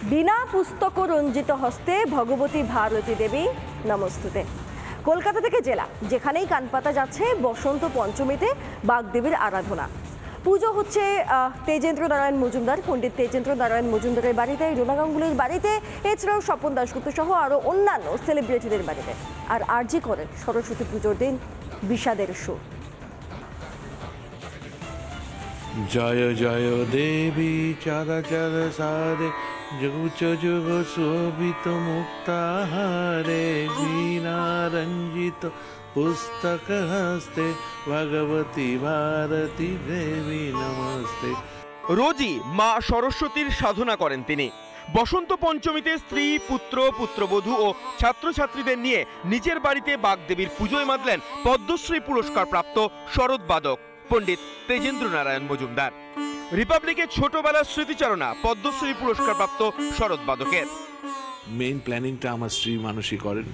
বিনা পুস্তক রঞ্জিত হস্তে ভগবতী ভারতী দেবী নমস্তুতে। কলকাতা থেকে জেলা যেখানেই কান পাতা যাচ্ছে বসন্ত পঞ্চমীতে বাগদেবীর আরাধনা। পুজো হচ্ছে তেজেন্দ্র নারায়ণ মজুমদার, পণ্ডিত তেজেন্দ্র নারায়ণ মজুমদারের বাড়িতে, রুনা গাঙ্গুলির বাড়িতে, এছাড়াও স্বপন দাশগুপ্ত সহ আরও অন্যান্য সেলিব্রিটিদের বাড়িতে। আর আরজি করেন সরস্বতী পুজোর দিন বিষাদের সুর। জয় জয় দেবী চরাচর সারে যুগ যুগ শোভিত মুক্তাহারে বীণা রঞ্জিত পুস্তক হস্তে ভগবতী ভারতী দেবী নমস্তে। রোজই মা সরস্বতীর সাধনা করেন তিনি। বসন্ত পঞ্চমীতে স্ত্রী, পুত্র, পুত্রবধূ ও ছাত্রছাত্রীদের নিয়ে নিজের বাড়িতে বাগদেবীর পুজোয় মাতলেন পদ্মশ্রী পুরস্কার প্রাপ্ত শরৎ বাদক পণ্ডিত তেজেন্দ্র নারায়ণ মজুমদার। রিপাবলিকের ছোটবেলার স্মৃতিচারণা পদ্মশ্রী পুরস্কার প্রাপ্ত শরৎ বাদকের। মেইন প্ল্যানিংটা আমার স্ত্রী মানসী করেন,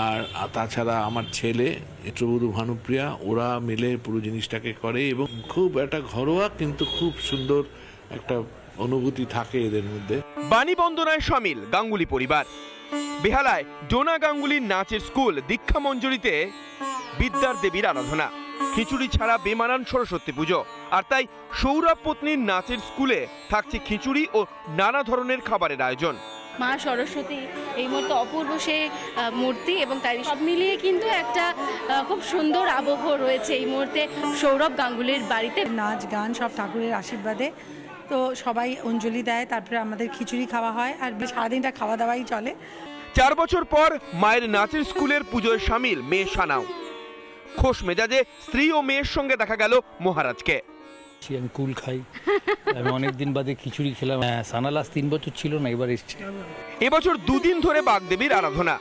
আর তাছাড়া আমার ছেলে চিত্রবধূ ভানুপ্রিয়া, ওরা মিলে পুরো জিনিসটাকে করে এবং খুব একটা ঘরোয়া কিন্তু খুব সুন্দর একটা অনুভূতি থাকে এদের মধ্যে। বাণী বন্দনায় সামিল গাঙ্গুলি পরিবার। বেহালায় ডোনা গাঙ্গুলির নাচের স্কুল দীক্ষা মঞ্জুরিতে বিদ্যার দেবীর আরাধনা। খিচুড়ি ছাড়া বেমানান সরস্বতী পুজো, আর তাই সৌরভ পত্নীর নাচের স্কুলে থাকছে খিচুড়ি ও নানা ধরনের খাবারের আয়োজন। মা সরস্বতী এই মুহূর্তে অপূর্ব সে মূর্তি এবং তাই সব মিলিয়ে কিন্তু একটা খুব সুন্দর আবহ রয়েছে এই মুহূর্তে সৌরভ গাঙ্গুলির বাড়িতে। নাচ গান সব ঠাকুরের আশীর্বাদে, তো সবাই অঞ্জলি দেয়, তারপরে আমাদের খিচুড়ি খাওয়া হয়, আর সারাদিনটা খাওয়া দাওয়াই চলে। 4 বছর পর মায়ের নাচের স্কুলের পুজোয় সামিল মেয়ে সানাও। খোশ মেজাজে স্ত্রী ও মেয়ের সঙ্গে দেখা গেল মহারাজকে। আমি কুল খাই, আমি অনেকদিন বাদে খিচুড়ি খেলাম। সানা লাস্ট 3 বছর ছিল না, এবার এসছে। এবছর 2 দিন ধরে বাগদেবীর আরাধনা।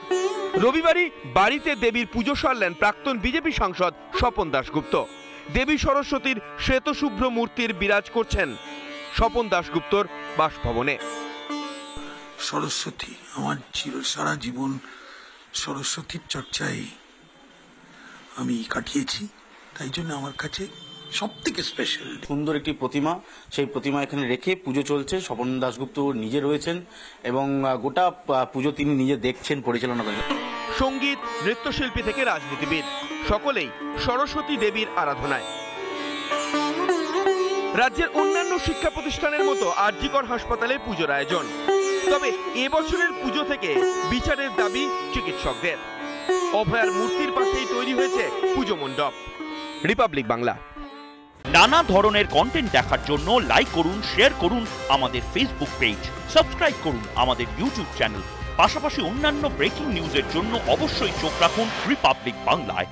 রবিবারই বাড়িতে দেবীর পুজো সারলেন প্রাক্তন বিজেপি সাংসদ স্বপন দাশগুপ্ত। দেবী সরস্বতীর শ্বেতশুভ্র মূর্তির বিরাজ করছেন স্বপন দাশগুপ্তর বাসভবনে। সরস্বতী আমার সারা জীবন সরস্বতীর চর্চায় আমি কাটিয়েছি, তাই জন্য আমার কাছে সব থেকে স্পেশাল। সুন্দর একটি প্রতিমা, সেই প্রতিমা এখানে রেখে পুজো চলছে। স্বপন দাশগুপ্ত নিজে রয়েছেন এবং গোটা পুজো তিনি নিজে দেখছেন, পরিচালনা করেন। সঙ্গীত, নৃত্যশিল্পী থেকে রাজনীতিবিদ সকলেই সরস্বতী দেবীর আরাধনায়। রাজ্যের অন্যান্য শিক্ষা প্রতিষ্ঠানের মতো আরজি কর হাসপাতালে পুজোর আয়োজন। তবে এবছরের পুজো থেকে বিচারের দাবি চিকিৎসকদের। অভয়ার মূর্তির পাশেই তৈরি হয়েছে পুজো মণ্ডপ। রিপাবলিক বাংলা। নানা ধরনের কন্টেন্ট দেখার জন্য লাইক করুন, শেয়ার করুন আমাদের ফেসবুক পেজ, সাবস্ক্রাইব করুন আমাদের ইউটিউব চ্যানেল। পাশাপাশি অন্যান্য ব্রেকিং নিউজের জন্য অবশ্যই চোখ রাখুন রিপাবলিক বাংলায়।